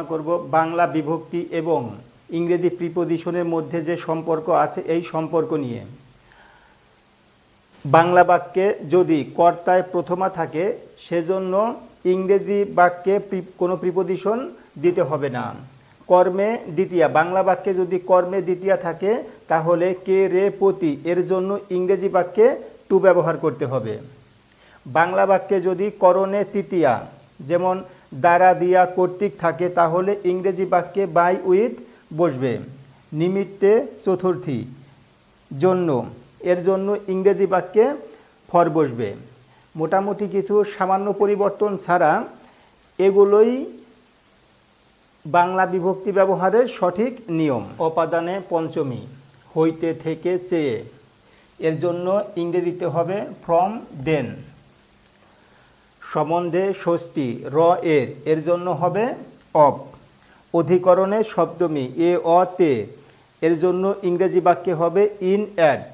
আলোচনা করব বাংলা বিভক্তি এবং ইংরেজি প্রিপোজিশনের মধ্যে যে সম্পর্ক আছে এই সম্পর্ক নিয়ে। বাংলা বাক্যে যদি কর্তায় প্রথমা থাকে সেজন্য ইংরেজি বাক্যে কোনো প্রিপোজিশন দিতে হবে না। কর্মে দ্বিতীয়া, বাংলা বাক্যে যদি কর্মে দ্বিতীয়া থাকে তাহলে কে রে পতি এর জন্য ইংরেজি বাক্যে টু ব্যবহার করতে হবে। বাংলা বাক্যে যদি করণে তৃতীয়া যেমন দ্বারা দিয়া কর্তৃক থাকে তাহলে ইংরেজি বাক্যে বাই উইথ বসবে। নিমিত্তে চতুর্থী জন্য এর জন্য ইংরেজি বাক্যে ফর বসবে। মোটামুটি কিছু সামান্য পরিবর্তন ছাড়া এগুলোই বাংলা বিভক্তি ব্যবহারের সঠিক নিয়ম। অপাদানে পঞ্চমী হইতে থেকে চেয়ে এর জন্য ইংরেজিতে হবে ফ্রম দেন। সম্বন্ধে ষষ্ঠী র এর জন্য হবে অফ। অধিকরণে সপ্তমী এ অ তে এর জন্য ইংরেজি বাক্যে হবে ইন অ্যাট।